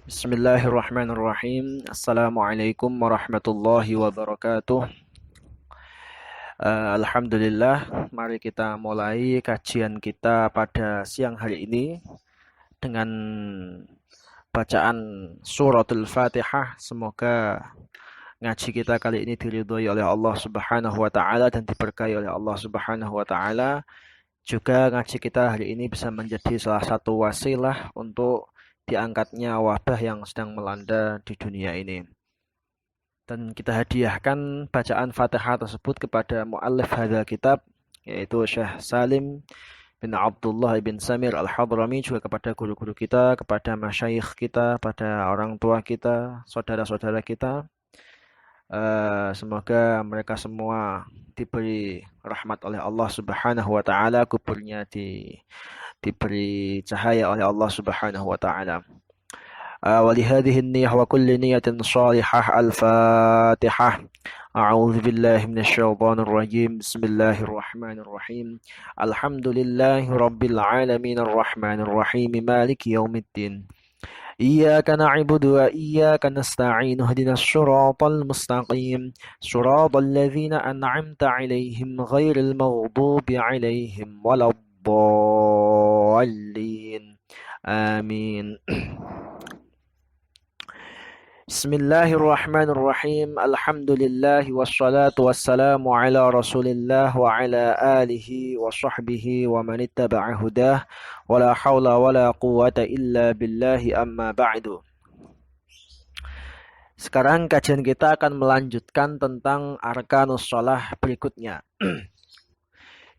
Bismillahirrahmanirrahim. Assalamualaikum warahmatullahi wabarakatuh. Alhamdulillah, mari kita mulai kajian kita pada siang hari ini dengan bacaan suratul Fatihah. Semoga ngaji kita kali ini diridhoi oleh Allah Subhanahu wa taala dan diberkahi oleh Allah Subhanahu wa taala. Juga ngaji kita hari ini bisa menjadi salah satu wasilah untuk diangkatnya wabah yang sedang melanda di dunia ini. Dan kita hadiahkan bacaan Fatihah tersebut kepada muallif hadzal kitab, yaitu Syekh Salim bin Abdullah bin Samir Al-Hadrami, juga kepada guru-guru kita, kepada masyayikh kita, pada orang tua kita, saudara-saudara kita. Semoga mereka semua diberi rahmat oleh Allah Subhanahu wa taala, kuburnya diberi cahaya oleh Allah Subhanahu wa taala. ولهذه النية وكل نية صالحة الفاتحة. أعوذ بالله من الشيطان الرجيم. بسم الله الرحمن الرحيم. الحمد لله رب العالمين الرحمن الرحيم مالك يوم الدين. إياك نعبد وإياك نستعين اهدنا الصراط المستقيم صراط الذين أنعمت عليهم غير المغضوب عليهم ولا الضالين آمين. Bismillahirrahmanirrahim. Alhamdulillah wassalatu wassalamu ala Rasulillah wa ala alihi wa sahbihi wa man ittaba'a hudah wa la haula wa la quwwata illa billahi amma ba'du. Sekarang kajian kita akan melanjutkan tentang arkanus shalah berikutnya.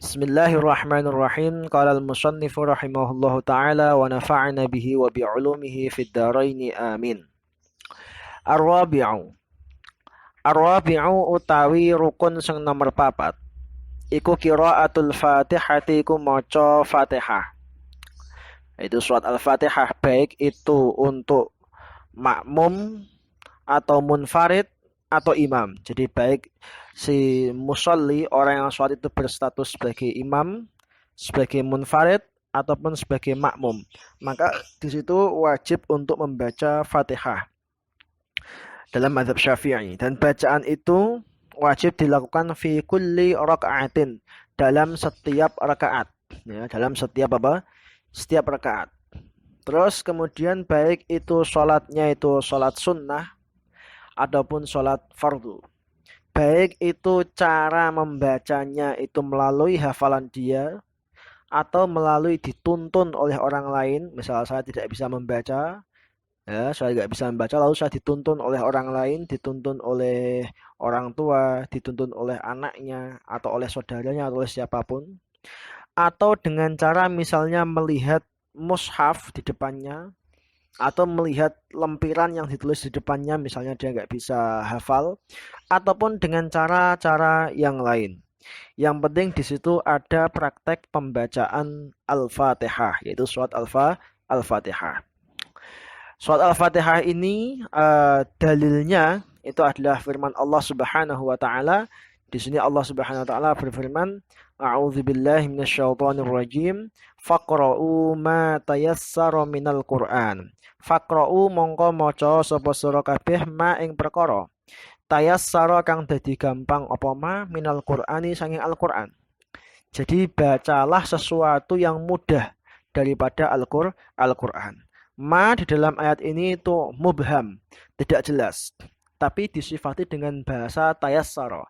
Bismillahirrahmanirrahim. Qala al-musannifu rahimahullahu ta'ala wa nafa'na bihi wa bi'ulumihi fid dharaini amin. Ar-rabi'u utawi rukun sing nomor 4 iku qiraatul Fatihati iku maca Fatihah. Itu surat Al-Fatihah, baik itu untuk makmum atau munfarid atau imam. Jadi baik si musolli, orang yang sholat itu berstatus sebagai imam, sebagai munfarid ataupun sebagai makmum, maka di situ wajib untuk membaca Fatihah dalam mazhab Syafi'i, dan bacaan itu wajib dilakukan fi kulli raka'atin, dalam setiap rakaat, ya, dalam setiap apa? Setiap rakaat. Terus kemudian baik itu sholatnya itu sholat sunnah ataupun sholat fardu, baik itu cara membacanya itu melalui hafalan dia atau melalui dituntun oleh orang lain. Misal saya tidak bisa membaca, ya, saya nggak bisa membaca, lalu saya dituntun oleh orang lain, dituntun oleh orang tua, dituntun oleh anaknya, atau oleh saudaranya, atau oleh siapapun. Atau dengan cara misalnya melihat mushaf di depannya, atau melihat lempiran yang ditulis di depannya, misalnya dia nggak bisa hafal, ataupun dengan cara-cara yang lain. Yang penting di situ ada praktek pembacaan Al-Fatihah, yaitu surat Al-Fatihah. Surat Al-Fatihah ini dalilnya itu adalah firman Allah Subhanahu wa taala. Di sini Allah Subhanahu wa taala berfirman, A'udzubillahi minasyaitonir rajim. Faqra'u ma tayassara minal Qur'an. Faqra'u mongko maca sapa sira kabeh ma ing perkara tayassara kang dadi gampang apa ma minal Qur'ani sanging Al-Qur'an. Jadi bacalah sesuatu yang mudah daripada Al-Qur'an. Ma di dalam ayat ini itu mubham, tidak jelas, tapi disifati dengan bahasa tayassara.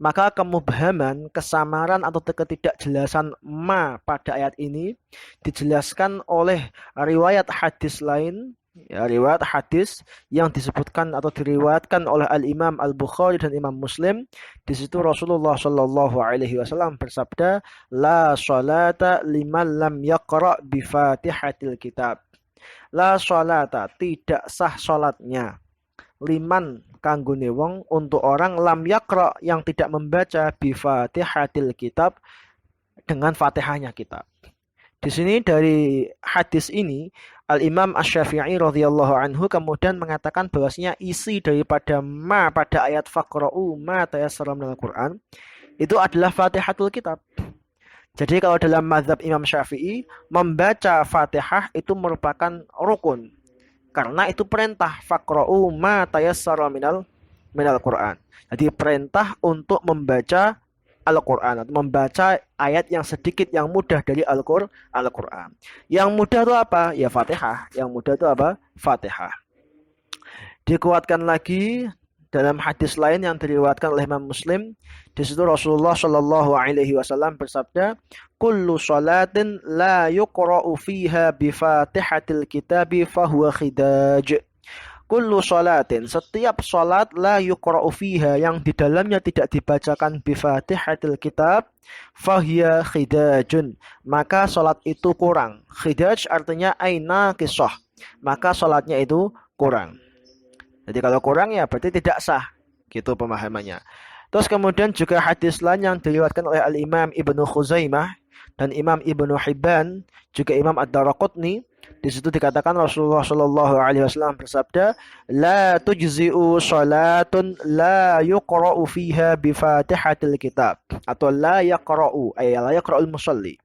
Maka kemubhaman, kesamaran atau ketidakjelasan ma pada ayat ini dijelaskan oleh riwayat hadis lain, ya, riwayat hadis yang disebutkan atau diriwayatkan oleh Al-Imam Al-Bukhari dan Imam Muslim. Di situ Rasulullah Shallallahu alaihi wasallam bersabda, la sholata liman lam yaqra bi Fatihatil kitab. La sholata, tidak sah sholatnya, liman kanggone wong, untuk orang lam yakra, yang tidak membaca bi Fatihatil kitab, dengan Fatihahnya kitab. Di sini dari hadis ini Al-Imam Asy-Syafi'i radhiyallahu anhu kemudian mengatakan bahwasanya isi daripada ma pada ayat faqra'u ma tayassara minal Qur'an itu adalah Fatihatul kitab. Jadi kalau dalam mazhab Imam Syafi'i, membaca Fatihah itu merupakan rukun. Karena itu perintah, faqra'u ma tayassara minal Qur'an. Jadi perintah untuk membaca Al-Quran atau membaca ayat yang sedikit yang mudah dari Al-Quran. Yang mudah itu apa? Ya Fatihah. Yang mudah itu apa? Fatihah. Dikuatkan lagi dalam hadis lain yang diriwayatkan oleh Imam Muslim, di situ Rasulullah Shallallahu Alaihi Wasallam bersabda, "Kullu salatin la yuqra'u fiha bi Fatihatil kitabi fahuwa khidaj." Kullu salatin, setiap salat la yuqra'u fiha, yang di dalamnya tidak dibacakan bi Fatihatil kitab, fahiya khidajun, maka salat itu kurang. Khidaj artinya aina kisah, maka salatnya itu kurang. Jadi kalau kurang ya berarti tidak sah. Gitu pemahamannya. Terus kemudian juga hadis lain yang diriwayatkan oleh Al-Imam Ibnu Khuzaimah dan Imam Ibnu Hibban, juga Imam Ad-Daraqutni. Di situ dikatakan Rasulullah Shallallahu Alaihi Wasallam bersabda, "La tujzi'u salatun la yuqra'u fiha bi Fatihatil kitab." Atau la yaqra'u, ay la yaqra'ul musalli.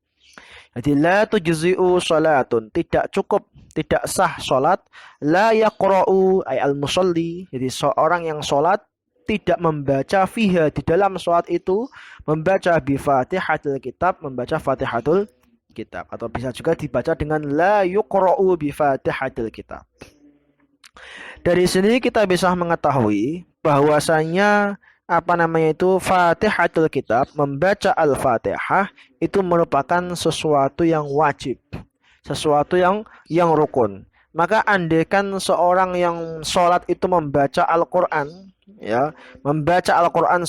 Jadi la tujzi'u salatun, tidak cukup, tidak sah salat, la yaqra'u ay al-musalli. Jadi seorang yang salat tidak membaca fiha, di dalam salat itu membaca bi Fatihatil kitab, membaca Fatihatul kitab, atau bisa juga dibaca dengan la yuqra'u bi Fatihatil kitab. Dari sini kita bisa mengetahui bahwasanya Fatihatul kitab, membaca Al-Fatihah itu merupakan sesuatu yang wajib, sesuatu yang rukun. Maka andaikan seorang yang sholat itu membaca Al-Quran, ya, membaca Al-Quran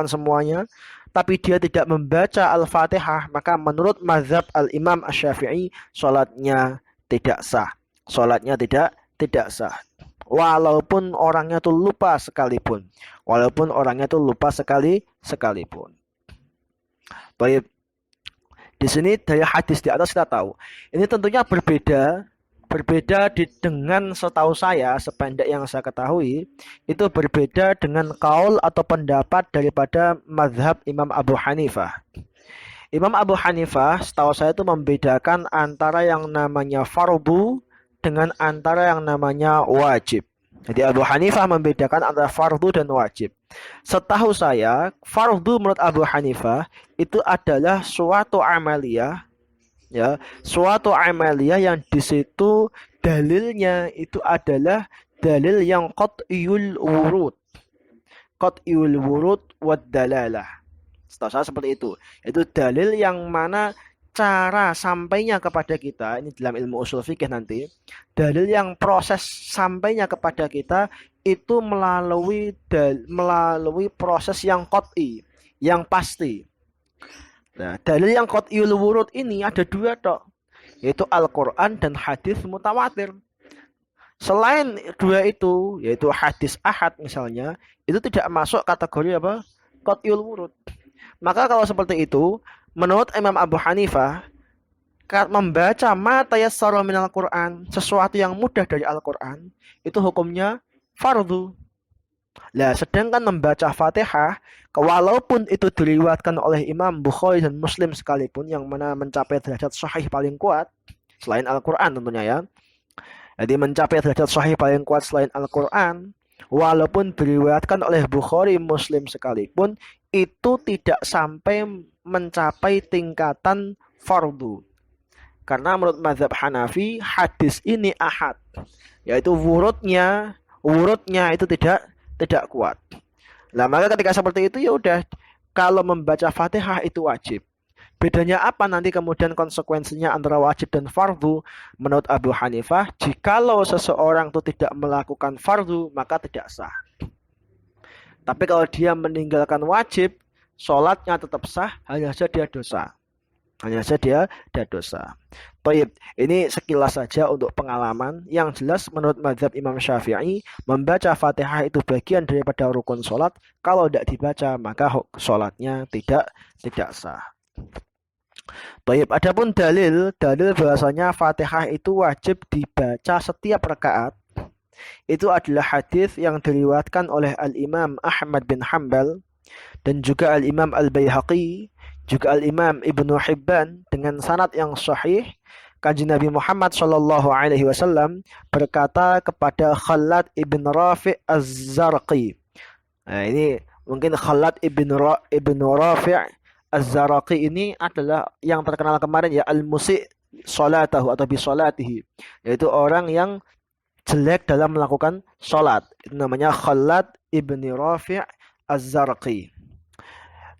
semuanya, tapi dia tidak membaca Al-Fatihah, maka menurut mazhab Al-Imam Asy-Syafi'i sholatnya tidak sah. Sholatnya tidak sah. Walaupun orangnya itu lupa sekalipun. Baik. Di sini dari hadis di atas kita tahu, ini tentunya berbeda dengan, setahu saya, sependek yang saya ketahui, itu berbeda dengan kaul atau pendapat daripada mazhab Imam Abu Hanifah. Imam Abu Hanifah setahu saya itu membedakan antara yang namanya fardu dengan antara yang namanya wajib. Jadi Abu Hanifah membedakan antara fardu dan wajib. Setahu saya, fardu menurut Abu Hanifah itu adalah suatu amaliyah, ya, suatu amaliyah yang di situ dalilnya itu adalah dalil yang qat'iyul wurud wad dalalah. Setahu saya seperti itu. Itu dalil yang mana cara sampainya kepada kita, ini dalam ilmu usul fikih nanti, dalil yang proses sampainya kepada kita itu melalui proses yang qat'i, yang pasti. Nah, dalil yang qat'iyul wurud ini ada dua tok, yaitu Al-Quran dan hadis mutawatir. Selain dua itu, yaitu hadis ahad misalnya, itu tidak masuk kategori apa? Qat'iyul wurud. Maka kalau seperti itu, menurut Imam Abu Hanifah, membaca ma tayassara minal Qur'an, sesuatu yang mudah dari Al-Quran, itu hukumnya fardu. Lah, sedangkan membaca Fatihah, walaupun itu diriwayatkan oleh Imam Bukhari dan Muslim sekalipun, yang mana mencapai derajat sahih paling kuat selain Al-Quran tentunya, ya. Jadi mencapai derajat sahih paling kuat selain Al-Quran, walaupun diriwayatkan oleh Bukhari Muslim sekalipun, itu tidak sampai mencapai tingkatan fardu. Karena menurut mazhab Hanafi, hadis ini ahad, yaitu wurudnya itu tidak kuat. Nah, maka ketika seperti itu, ya udah, kalau membaca Fatihah itu wajib. Bedanya apa nanti kemudian konsekuensinya antara wajib dan fardu? Menurut Abu Hanifah, jikalau seseorang itu tidak melakukan fardu, maka tidak sah. Tapi kalau dia meninggalkan wajib, sholatnya tetap sah, hanya saja dia dosa. Baik, ini sekilas saja untuk pengalaman. Yang jelas menurut mazhab Imam Syafi'i, membaca Fatihah itu bagian daripada rukun sholat. Kalau tidak dibaca, maka sholatnya tidak sah. Baik, adapun dalil bahasanya Fatihah itu wajib dibaca setiap rakaat, itu adalah hadis yang diriwayatkan oleh Al-Imam Ahmad bin Hanbal dan juga Al-Imam Al-Baihaqi, juga Al-Imam Ibnu Hibban dengan sanad yang sahih. Kanjeng Nabi Muhammad Shallallahu Alaihi Wasallam berkata kepada Khalad ibn Rafi' Az-Zarqi. Nah, ini mungkin Khalad ibn Rafi' Az-Zarqi ini adalah yang terkenal kemarin ya, al-musi' salatahu atau bi salatihi, yaitu orang yang jelek dalam melakukan sholat. Itu namanya Khalad ibn Rafi' Az-Zarqi.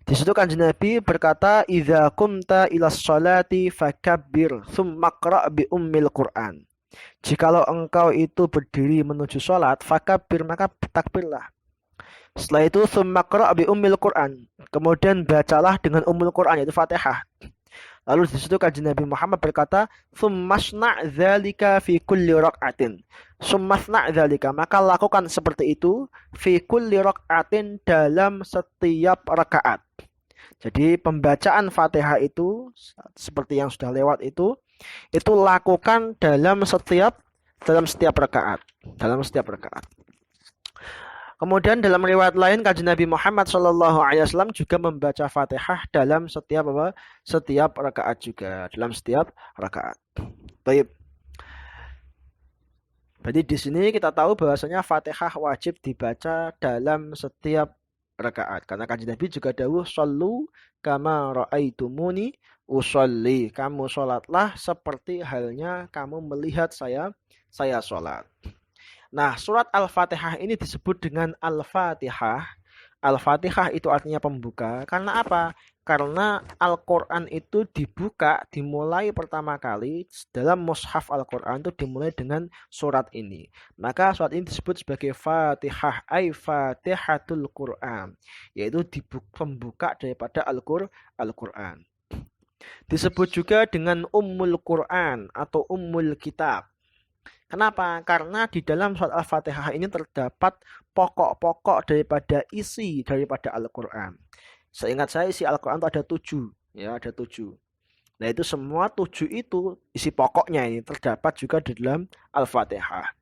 Di situ Kanjeng Nabi berkata, "Idza qumta ila sholati fakabbir, tsumma qra' bi ummil Qur'an." Jikalau engkau itu berdiri menuju sholat, fakabbir, maka takbirlah. Setelah itu tsumma qra' bi ummil Qur'an. Kemudian bacalah dengan ummul Qur'an, yaitu Fatihah. Lalu di situ Kanjeng Nabi Muhammad berkata, "Tsummasna' dzalika fi kulli rak'atin." Tsummasna' dzalika, maka lakukan seperti itu fi kulli rak'atin, dalam setiap rakaat. Jadi pembacaan Fatihah itu seperti yang sudah lewat itu lakukan dalam setiap rakaat, Kemudian dalam riwayat lain Kanjeng Nabi Muhammad SAW juga membaca Fatihah dalam setiap rakaat juga, Baik. Jadi di sini kita tahu bahwasanya Fatihah wajib dibaca dalam setiap rakaat. Karena Kanjeng Nabi juga dawuh, "Shallu kama ra'aitumuni usolli." Kamu sholatlah seperti halnya kamu melihat saya sholat. Nah, surat Al-Fatihah ini disebut dengan Al-Fatihah. Al-Fatihah itu artinya pembuka. Karena apa? Karena Al-Quran itu dimulai pertama kali dalam mushaf Al-Quran itu dimulai dengan surat ini. Maka surat ini disebut sebagai Fatihah, ay Fatihatul Quran, yaitu pembuka daripada Al-Quran. Disebut juga dengan Ummul Quran atau Ummul Kitab. Kenapa? Karena di dalam surat Al-Fatihah ini terdapat pokok-pokok daripada isi daripada Al-Quran. Seingat saya isi Al-Quran itu ada 7. Ya, ada 7. Nah, itu semua 7 itu isi pokoknya ini terdapat juga di dalam Al-Fatihah.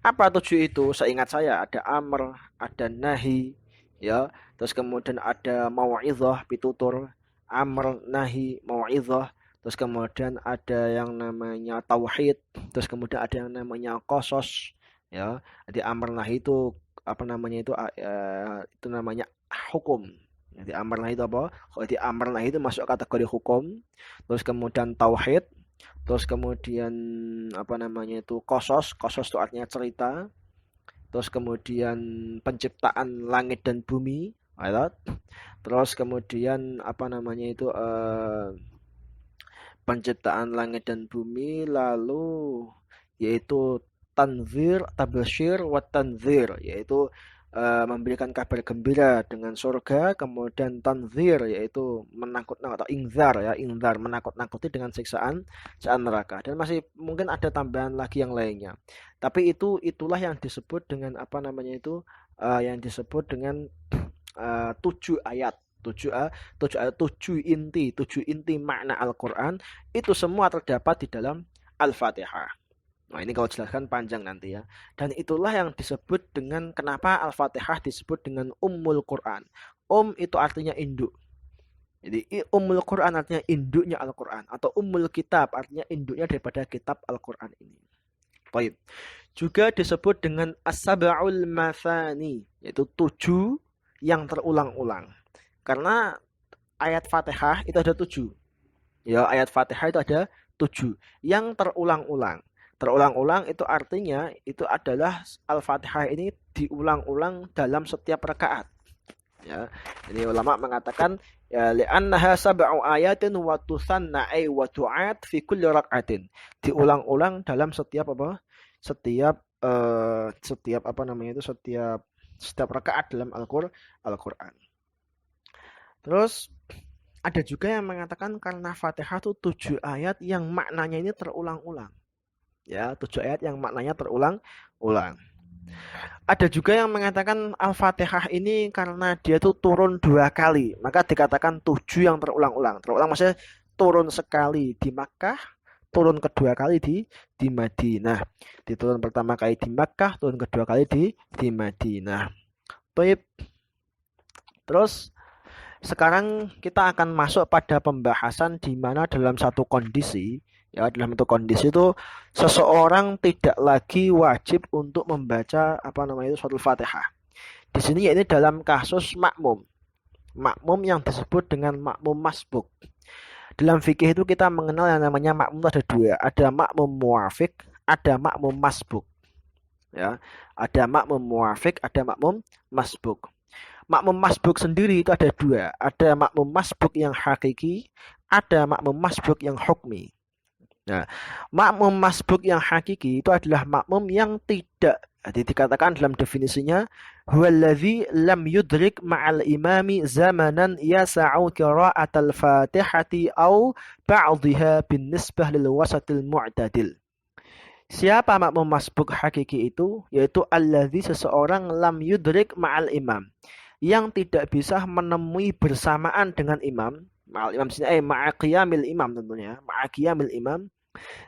Apa 7 itu? Seingat saya ada amr, ada nahi, ya. Terus kemudian ada mau'izah, pitutur, amr, nahi, mau'izah. Terus kemudian ada yang namanya tauhid, terus kemudian ada yang namanya qasas, ya. Jadi amr nahi itu itu namanya hukum. Jadi amr nahi itu apa? Jadi amr nahi itu masuk kategori hukum. Terus kemudian tauhid, terus kemudian qasas itu artinya cerita. Terus kemudian penciptaan langit dan bumi, terus kemudian penciptaan langit dan bumi, lalu yaitu tanzir, tabsyir, wa tanzir, yaitu memberikan kabar gembira dengan surga, kemudian tanzir yaitu menakut-nakuti atau inzar menakut-nakuti dengan siksaan neraka, dan masih mungkin ada tambahan lagi yang lainnya. Tapi itulah yang disebut dengan yang disebut dengan 7 ayat. 7 inti makna Al-Quran itu semua terdapat di dalam Al-Fatihah. Nah, ini kalau jelaskan panjang nanti ya. Dan itulah yang disebut dengan kenapa Al-Fatihah disebut dengan Ummul Quran. Itu artinya induk. Jadi Ummul Quran artinya induknya Al-Quran, atau Ummul Kitab artinya induknya daripada kitab Al-Quran ini. Baik. Juga disebut dengan As-Sab'ul Mathani, yaitu 7 yang terulang-ulang. Karena ayat Fatihah itu ada 7. Ya, ayat Fatihah itu ada 7 yang terulang-ulang. Terulang-ulang itu artinya itu adalah Al-Fatihah ini diulang-ulang dalam setiap rakaat. Ya, ini ulama mengatakan ya, li'annaha sab'u ayatin wa tusanna ay wa tu'at fi kulli rak'atin. Diulang-ulang dalam setiap rakaat dalam Al-Quran. Terus ada juga yang mengatakan karena Fatihah itu 7 ayat yang maknanya ini terulang-ulang. Ya, 7 ayat yang maknanya terulang-ulang. Ada juga yang mengatakan Al-Fatihah ini karena dia itu turun 2 kali, maka dikatakan 7 yang terulang-ulang. Terulang maksudnya turun sekali di Makkah, turun kedua kali di Madinah. Diturun pertama kali di Makkah, turun kedua kali di Madinah. Baik. Terus sekarang kita akan masuk pada pembahasan di mana dalam satu kondisi, Ya, dalam bentuk kondisi itu seseorang tidak lagi wajib untuk membaca apa namanya itu suratul Fatihah. Di sini ya ini dalam kasus makmum. Makmum yang disebut dengan makmum masbuk. Dalam fikih itu kita mengenal yang namanya makmum itu ada dua, ada makmum muafik, ada makmum masbuk. Ya, ada makmum muafik, ada makmum masbuk. Makmum masbuk sendiri itu ada dua, ada makmum masbuk yang hakiki, ada makmum masbuk yang hukmi. Nah, makmum masbuk yang hakiki itu adalah makmum yang tidak, jadi dikatakan dalam definisinya, huwallazi lam yudrik ma'al imami zamanan yasa'u qira'atal fatihati au ba'dhiha bin nisbah lil wasatil mu'tadil. Siapa makmum masbuk hakiki itu? Yaitu allazi seseorang lam yudrik ma'al imam, yang tidak bisa menemui bersamaan dengan imam. Ma'al imam sini ma'a qiyamil imam tentunya, ma'a qiyamil imam.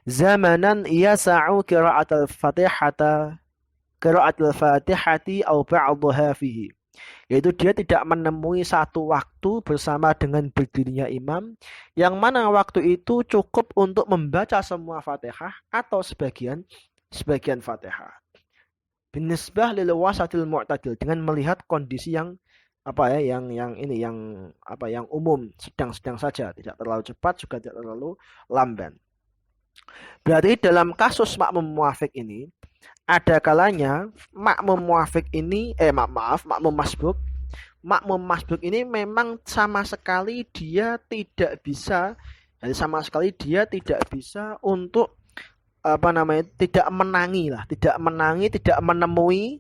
Zamanan yasa'u qira'atul fatihati au ba'dhaha fihi. Yaitu dia tidak menemui satu waktu bersama dengan berdirinya imam, yang mana waktu itu cukup untuk membaca semua Fatihah atau sebagian Fatihah. Binisbah lil wasatil mu'tadil, dengan melihat kondisi yang apa ya yang umum, sedang-sedang saja, tidak terlalu cepat juga tidak terlalu lamban. Berarti dalam kasus makmum muafik ini ada kalanya makmum muafik ini makmum masbuk ini memang sama sekali dia tidak bisa, jadi sama sekali dia tidak bisa untuk apa namanya tidak menangi, tidak menemui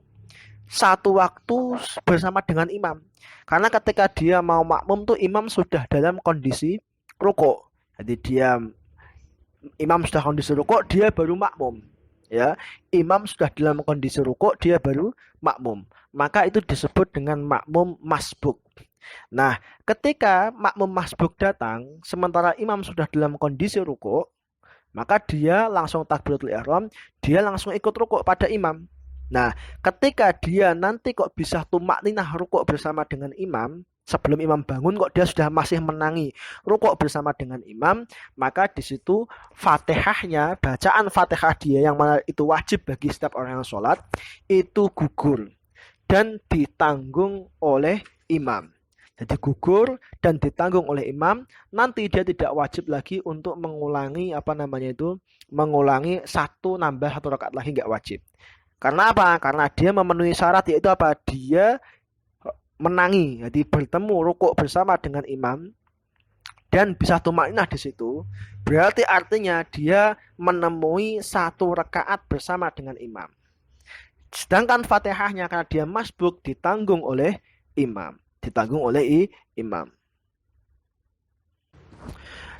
satu waktu bersama dengan imam. Karena ketika dia mau makmum tuh imam sudah dalam kondisi rukuk. Jadi imam sudah kondisi rukuk, dia baru makmum. Ya, imam sudah dalam kondisi rukuk, dia baru makmum. Maka itu disebut dengan makmum masbuk. Nah, ketika makmum masbuk datang, sementara imam sudah dalam kondisi rukuk, maka dia langsung takbiratul ihram, dia langsung ikut rukuk pada imam. Nah, ketika dia nanti kok bisa tumakninah rukuk bersama dengan imam, sebelum imam bangun kok dia sudah masih menangi rukuk bersama dengan imam, maka di situ Fatihahnya, bacaan Fatihah dia yang mana itu wajib bagi setiap orang yang sholat, itu gugur dan ditanggung oleh imam. Jadi gugur dan ditanggung oleh imam, nanti dia tidak wajib lagi untuk mengulangi mengulangi nambah satu rakaat lagi, nggak wajib. Karena apa? Karena dia memenuhi syarat, yaitu apa? Dia menangi, jadi bertemu rukuk bersama dengan imam dan bisa tumakninah di situ. Berarti artinya dia menemui satu rakaat bersama dengan imam. Sedangkan Fatihahnya karena dia masbuk ditanggung oleh imam,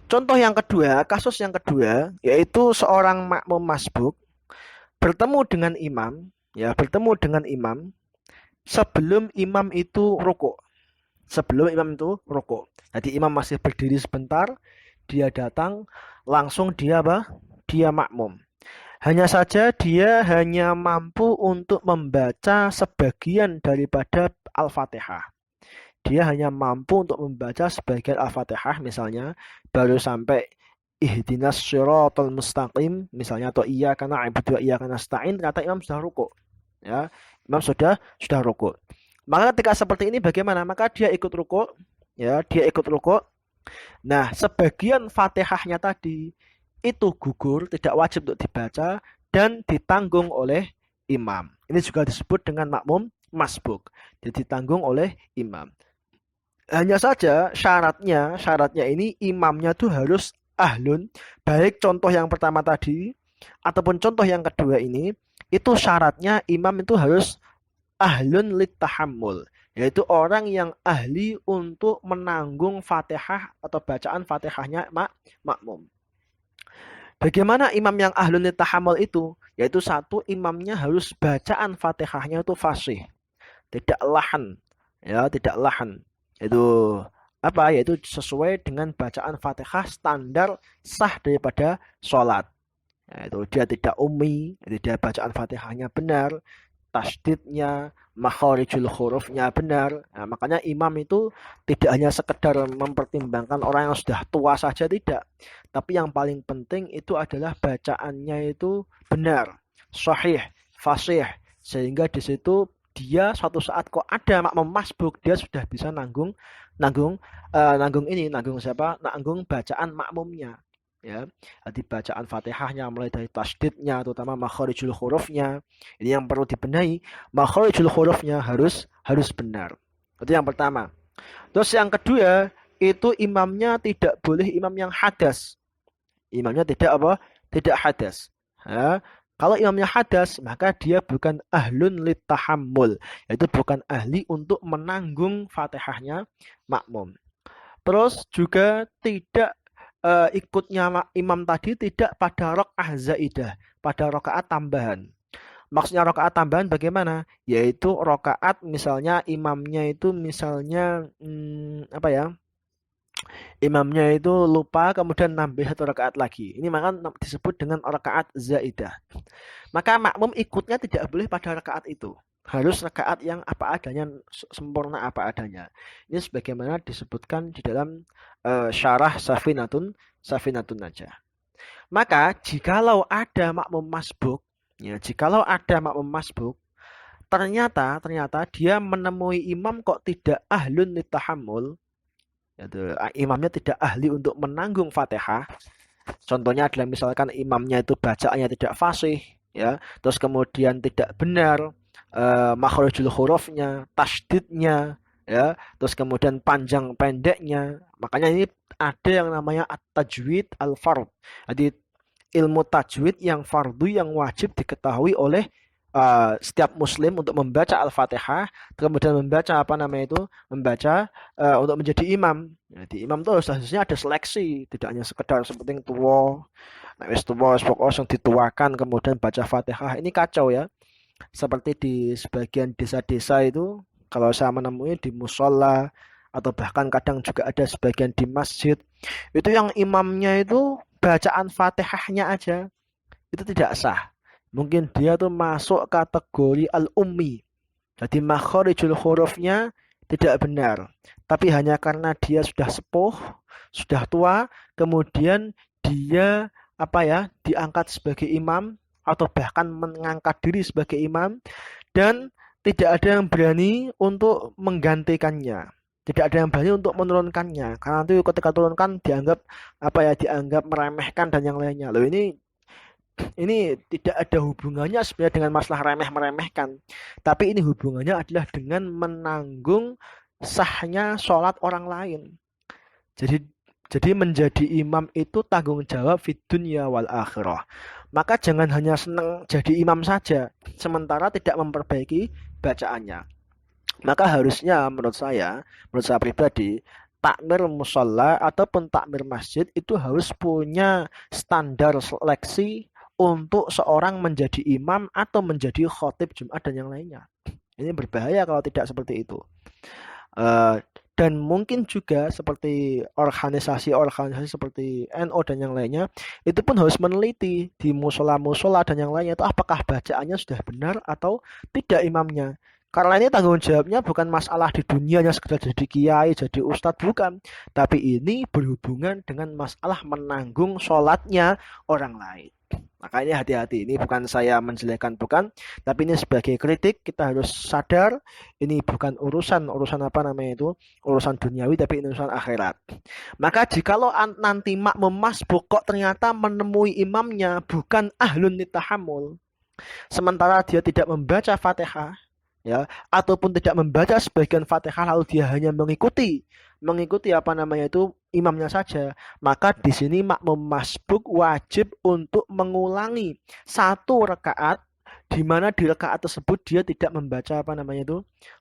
Contoh yang kedua, kasus yang kedua, yaitu seorang makmum masbuk bertemu dengan imam sebelum imam itu rukuk. Jadi imam masih berdiri sebentar, dia datang, langsung dia makmum. Hanya saja dia hanya mampu untuk membaca sebagian daripada Al-Fatihah. Dia hanya mampu untuk membaca sebagian Al-Fatihah, misalnya baru sampai ihdinas shiratal mustaqim misalnya, atau iyyaka na'budu wa iyyaka nasta'in, ternyata imam sudah rukuk. Ya, imam sudah rukuk. Maka ketika seperti ini bagaimana? Maka dia ikut rukuk, Nah, sebagian Fatihahnya tadi itu gugur, tidak wajib untuk dibaca dan ditanggung oleh imam. Ini juga disebut dengan makmum masbuk. Jadi ditanggung oleh imam. Hanya saja syaratnya ini imamnya tuh harus ahlun, baik contoh yang pertama tadi ataupun contoh yang kedua ini, itu syaratnya imam itu harus ahlun litahammul, yaitu orang yang ahli untuk menanggung Fatihah atau bacaan Fatihahnya makmum. Bagaimana imam yang ahlun litahammul itu? Yaitu satu, imamnya harus bacaan Fatihahnya itu fasih, tidak lahan, Itu yaitu sesuai dengan bacaan Fatihah standar sah daripada sholat. Yaitu dia tidak ummi, jadi dia bacaan Fatihahnya benar, tasdidnya, makharijul hurufnya benar. Nah, makanya imam itu tidak hanya sekedar mempertimbangkan orang yang sudah tua saja, tidak. Tapi yang paling penting itu adalah bacaannya itu benar, sahih, fasih. Sehingga di situ dia suatu saat kok ada makmum masbuk, dia sudah bisa nanggung nanggung nanggung siapa? Nanggung bacaan makmumnya. Ya, jadi bacaan Fatihahnya mulai dari tasdidnya, terutama makharijul hurufnya. Ini yang perlu dibenahi. Makharijul hurufnya harus benar. Itu yang pertama. Terus yang kedua, itu imamnya tidak boleh imam yang hadas. Imamnya tidak apa? Tidak hadas. Ya. Kalau imamnya hadas, maka dia bukan ahlun litahammul, yaitu bukan ahli untuk menanggung Fatihahnya makmum. Terus juga tidak ikutnya imam tadi tidak pada rakaat zaidah, pada rakaat tambahan. Maksudnya rakaat tambahan bagaimana? Yaitu rakaat misalnya imamnya itu misalnya apa ya? Imamnya itu lupa kemudian nambah satu rakaat lagi. Ini maka disebut dengan rakaat zaidah. Maka makmum ikutnya tidak boleh pada rakaat itu. Harus rakaat yang apa adanya, sempurna apa adanya. Ini sebagaimana disebutkan di dalam syarah Safinatun Najah. Maka jikalau ada makmum masbuk, ya, jikalau ada makmum masbuk, ternyata dia menemui imam kok tidak ahlun litahammul, yaitu imamnya tidak ahli untuk menanggung Fatihah. Contohnya adalah misalkan imamnya itu bacaannya tidak fasih, ya, terus kemudian tidak benar makharijul hurufnya, tasdidnya, ya, terus kemudian panjang pendeknya. Makanya ini ada yang namanya at-tajwid al-fard. Jadi ilmu tajwid yang fardu yang wajib diketahui oleh setiap muslim untuk membaca Al-Fatihah, kemudian membaca apa namanya itu, membaca untuk menjadi imam. Jadi imam itu harusnya ada seleksi, tidak hanya sekedar seperti tua, nah wis tua pokoknya yang dituakan kemudian baca Fatihah. Ini kacau ya. Seperti di sebagian desa-desa itu, kalau saya menemui di musola atau bahkan kadang juga ada sebagian di masjid, itu yang imamnya itu bacaan Fatihahnya aja itu tidak sah. Mungkin dia tuh masuk kategori al-ummi. Jadi makharijul hurufnya tidak benar. Tapi hanya karena dia sudah sepuh, sudah tua, kemudian dia apa ya, diangkat sebagai imam atau bahkan mengangkat diri sebagai imam dan tidak ada yang berani untuk menggantikannya. Tidak ada yang berani untuk menurunkannya. Karena itu ketika turunkan dianggap apa ya, dianggap meremehkan dan yang lainnya. Loh ini tidak ada hubungannya sebenarnya dengan masalah remeh-meremehkan. Tapi ini hubungannya adalah dengan menanggung sahnya sholat orang lain. Jadi menjadi imam itu tanggung jawab fid dunya wal akhirah. Maka jangan hanya senang jadi imam saja, sementara tidak memperbaiki bacaannya. Maka harusnya menurut saya pribadi, takmir musola ataupun takmir masjid itu harus punya standar seleksi untuk seorang menjadi imam atau menjadi khotib Jumat dan yang lainnya. Ini berbahaya kalau tidak seperti itu. Dan mungkin juga seperti organisasi seperti NU dan yang lainnya, itu pun harus meneliti di musola-musola dan yang lainnya itu apakah bacaannya sudah benar atau tidak imamnya. Karena ini tanggung jawabnya bukan masalah di dunianya sekedar jadi kiai, jadi ustadz, bukan. Tapi ini berhubungan dengan masalah menanggung sholatnya orang lain. Maka ini hati-hati, ini bukan saya menjelekkan, bukan, tapi ini sebagai kritik. Kita harus sadar ini bukan urusan apa namanya itu, urusan duniawi, tapi ini urusan akhirat. Maka jikalau nanti makmum masbuk kok ternyata menemui imamnya bukan ahlun litahammul, sementara dia tidak membaca Fatihah, ya, ataupun tidak membaca sebagian Fatihah lalu dia hanya mengikuti apa namanya itu imamnya saja, maka di sini makmum masbuk wajib untuk mengulangi satu rakaat, di mana di rakaat tersebut dia tidak membaca apa namanya itu,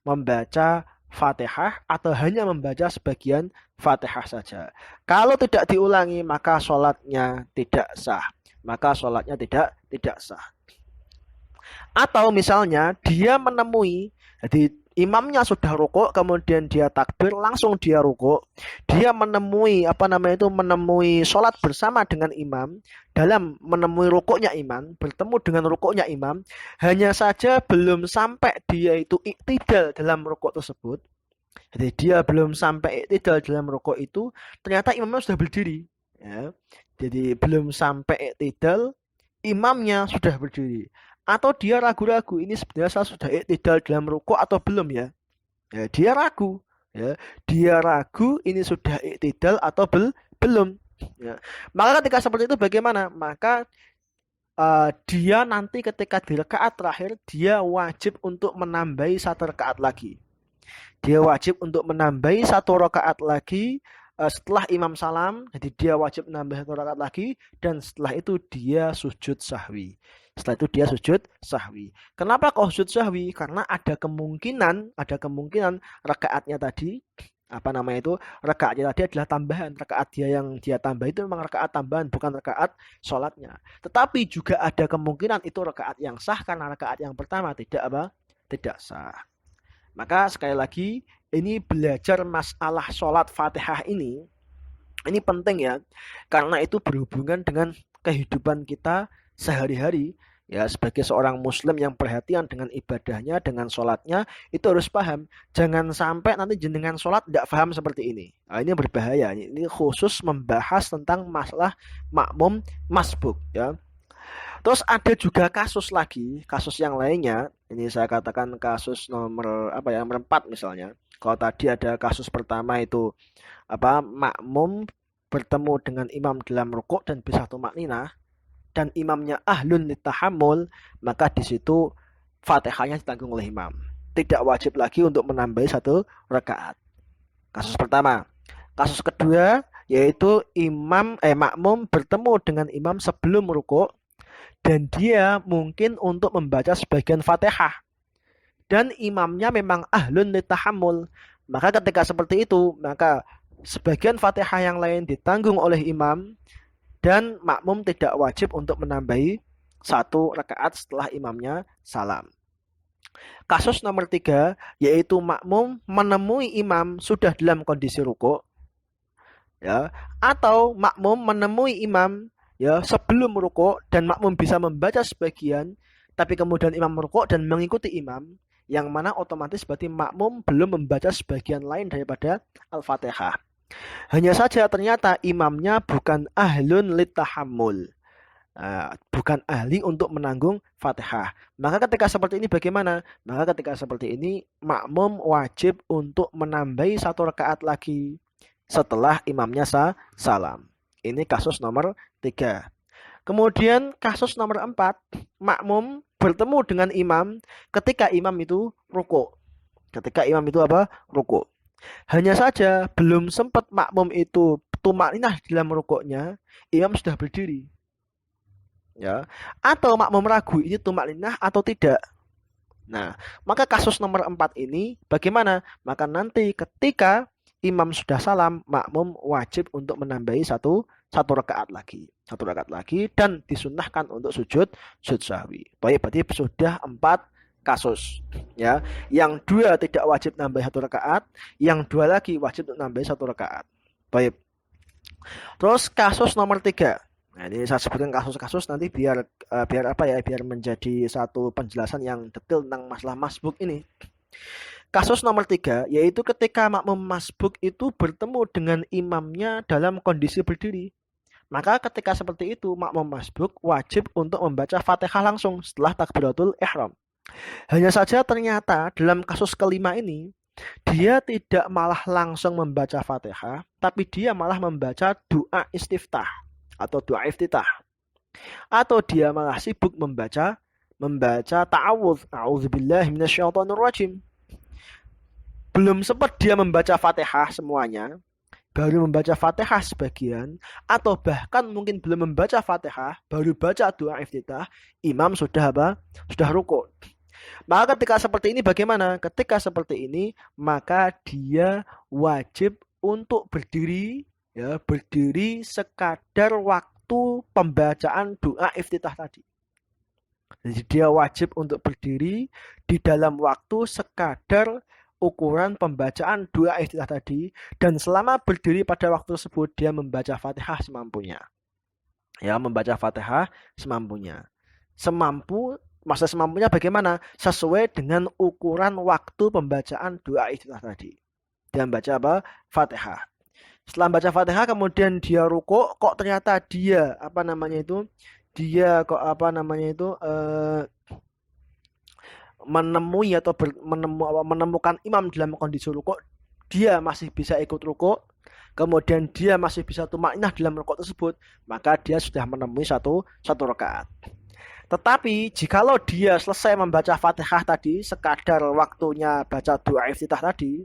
membaca Fatihah atau hanya membaca sebagian Fatihah saja. Kalau tidak diulangi maka sholatnya tidak sah. Tidak sah. Atau misalnya dia menemui, jadi Imamnya sudah rukuk, kemudian dia takbir, langsung dia rukuk. Dia menemui menemui sholat bersama dengan imam. Dalam menemui rukuknya imam, bertemu dengan rukuknya imam, hanya saja belum sampai dia itu iktidal dalam rukuk tersebut. Jadi dia belum sampai iktidal dalam rukuk itu, ternyata imamnya sudah berdiri. Ya. Jadi belum sampai iktidal, imamnya sudah berdiri. Atau dia ragu-ragu, ini sebenarnya saya sudah iktidal dalam rukuk atau belum ya? Ya, dia ragu. Ya, dia ragu ini sudah iktidal atau belum. Ya. Maka ketika seperti itu bagaimana? Maka dia nanti ketika di rakaat terakhir dia wajib untuk menambahi satu rakaat lagi. Dia wajib untuk menambahi satu rakaat lagi setelah imam salam. Jadi dia wajib menambah satu rakaat lagi dan setelah itu dia sujud sahwi. Setelah itu dia sujud sahwi. Kenapa kok sujud sahwi? Karena ada kemungkinan rakaatnya tadi rakaatnya tadi adalah tambahan. Rakaat dia yang dia tambah itu memang rakaat tambahan, bukan rakaat sholatnya. Tetapi juga ada kemungkinan itu rakaat yang sah karena rakaat yang pertama tidak sah. Maka sekali lagi ini belajar masalah sholat Fatihah ini penting ya, karena itu berhubungan dengan kehidupan kita sehari-hari. Ya, sebagai seorang muslim yang perhatian dengan ibadahnya, dengan sholatnya, itu harus paham. Jangan sampai nanti jenengan sholat tidak paham seperti ini. Nah, ini berbahaya. Ini khusus membahas tentang masalah makmum masbuk. Ya. Terus ada juga kasus yang lainnya. Ini saya katakan kasus nomor nomor 4 misalnya. Kalau tadi ada kasus pertama itu makmum bertemu dengan imam dalam rukuk dan bisa tumakninah dan imamnya ahlun litahammul, maka di situ Fatihahnya ditanggung oleh imam. Tidak wajib lagi untuk menambahi satu rakaat. Kasus pertama. Kasus kedua yaitu makmum bertemu dengan imam sebelum rukuk dan dia mungkin untuk membaca sebagian Fatihah dan imamnya memang ahlun litahammul, maka ketika seperti itu maka sebagian Fatihah yang lain ditanggung oleh imam dan makmum tidak wajib untuk menambahi satu rakaat setelah imamnya salam. Kasus nomor 3 yaitu makmum menemui imam sudah dalam kondisi rukuk ya, atau makmum menemui imam ya sebelum rukuk dan makmum bisa membaca sebagian tapi kemudian imam rukuk dan mengikuti imam, yang mana otomatis berarti makmum belum membaca sebagian lain daripada Al-Fatihah. Hanya saja ternyata imamnya bukan ahlun litahammul, bukan ahli untuk menanggung Fatihah. Maka ketika seperti ini bagaimana? Maka ketika seperti ini makmum wajib untuk menambahi satu rakaat lagi setelah imamnya salam. Ini kasus nomor 3. Kemudian kasus nomor 4, makmum bertemu dengan imam ketika imam itu rukuk. Ketika imam itu rukuk. Hanya saja belum sempat makmum itu tumakninah dalam rukuknya, imam sudah berdiri. Ya. Atau makmum ragu ini tumakninah atau tidak. Nah, maka kasus nomor 4 ini bagaimana? Maka nanti ketika imam sudah salam, makmum wajib untuk menambahi satu rakaat lagi. Satu rakaat lagi dan disunnahkan untuk sujud sahwi. Baik, berarti sudah 4 kasus ya, yang 2 tidak wajib nambah satu rakaat, yang 2 lagi wajib untuk nambah satu rakaat. Baik. Terus kasus nomor 3. Nah, ini saya sebutkan kasus-kasus nanti biar menjadi satu penjelasan yang detail tentang masalah masbuk ini. Kasus nomor 3 yaitu ketika makmum masbuk itu bertemu dengan imamnya dalam kondisi berdiri. Maka ketika seperti itu makmum masbuk wajib untuk membaca Fatihah langsung setelah takbiratul ihram. Hanya saja ternyata dalam kasus kelima ini dia tidak malah langsung membaca Fatihah, tapi dia malah membaca doa istiftah atau doa iftitah. Atau dia malah sibuk membaca ta'awudz, a'udzubillahi minasyaitonirrajim. Belum sempat dia membaca Fatihah semuanya, baru membaca Fatihah sebagian, atau bahkan mungkin belum membaca Fatihah, baru baca doa iftitah, imam sudah Sudah rukuk. Maka ketika seperti ini bagaimana? Ketika seperti ini, maka dia wajib untuk berdiri sekadar waktu pembacaan doa iftitah tadi. Jadi dia wajib untuk berdiri di dalam waktu sekadar ukuran pembacaan dua istilah tadi, dan selama berdiri pada waktu tersebut dia membaca Fatihah semampunya. Ya, membaca Fatihah semampunya. Masa semampunya bagaimana? Sesuai dengan ukuran waktu pembacaan dua istilah tadi. Dia membaca apa? Fatihah. Setelah baca Fatihah kemudian dia rukuk, kok ternyata dia menemui atau menemukan imam dalam kondisi rukuk, dia masih bisa ikut rukuk, kemudian dia masih bisa tumakninah dalam rukuk tersebut, maka dia sudah menemui satu rakaat. Tetapi jikalau dia selesai membaca Fatihah tadi, sekadar waktunya baca doa iftitah tadi,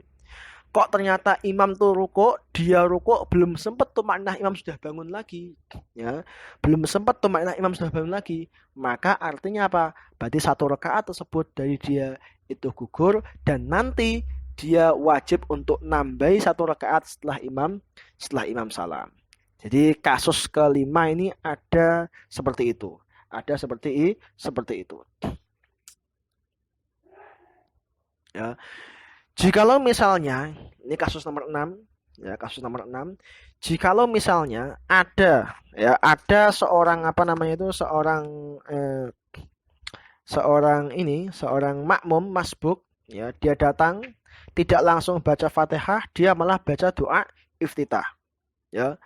kok ternyata imam tuh rukuk, dia rukuk belum sempat tumakninah imam sudah bangun lagi, ya, belum sempat tumakninah imam sudah bangun lagi, maka artinya apa? Berarti satu rakaat tersebut dari dia itu gugur, dan nanti dia wajib untuk nambahi satu rakaat setelah imam salam. Jadi kasus kelima ini ada seperti itu. Ada seperti itu. Ya. Jikalau misalnya, ini kasus nomor 6, ya, kasus nomor 6. Jikalau misalnya ada seorang seorang makmum masbuk, ya, dia datang tidak langsung baca Fatihah, dia malah baca doa iftitah, ya.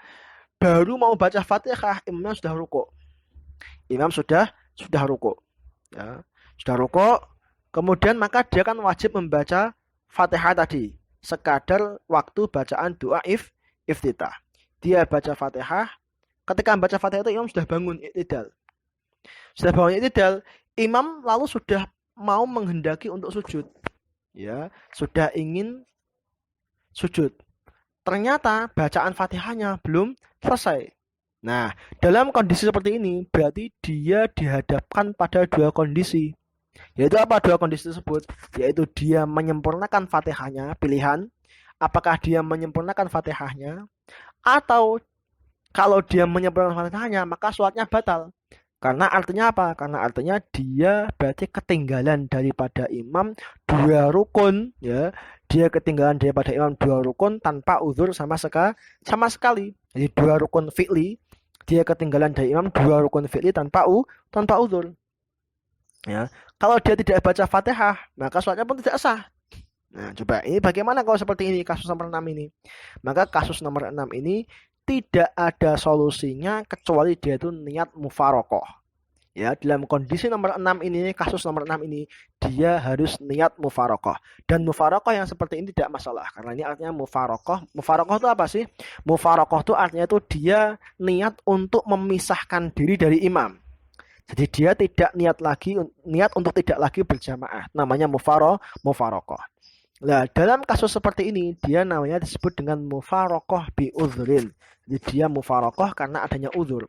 Baru mau baca Fatihah, imam sudah rukuk. Imam sudah rukuk, ya. Sudah rukuk, kemudian maka dia kan wajib membaca Fatihah tadi, sekadar waktu bacaan doa iftitah. Dia baca Fatihah, ketika membaca Fatihah itu imam sudah bangun i'tidal. Sudah bangun i'tidal, imam lalu sudah mau menghendaki untuk sujud. Ya, sudah ingin sujud. Ternyata bacaan Fatihahnya belum selesai. Nah, dalam kondisi seperti ini berarti dia dihadapkan pada dua kondisi. Yaitu apa dua kondisi tersebut? Yaitu dia menyempurnakan Fatihahnya, pilihan apakah dia menyempurnakan Fatihahnya, atau kalau dia menyempurnakan Fatihahnya maka sholatnya batal. Karena artinya apa? Karena artinya dia berarti ketinggalan daripada imam dua rukun, ya. Dia ketinggalan daripada imam dua rukun tanpa uzur sama sekali. Jadi dua rukun fi'li, dia ketinggalan dari imam dua rukun fi'li tanpa uzur. Ya. Kalau dia tidak baca Fatihah, maka sholatnya pun tidak sah. Nah, coba ini bagaimana kalau seperti ini kasus nomor 6 ini? Maka kasus nomor 6 ini tidak ada solusinya kecuali dia itu niat mufarokoh. Ya, dalam kondisi nomor 6 ini, kasus nomor 6 ini, dia harus niat mufarokoh. Dan mufarokoh yang seperti ini tidak masalah, karena ini artinya mufarokoh. Mufarokoh itu apa sih? Mufarokoh itu artinya itu dia niat untuk memisahkan diri dari imam. Jadi dia tidak niat untuk tidak lagi berjamaah. Namanya mufarokoh. Nah, dalam kasus seperti ini, dia namanya disebut dengan mufarokoh bi uzrin. Jadi dia mufarokoh karena adanya uzur.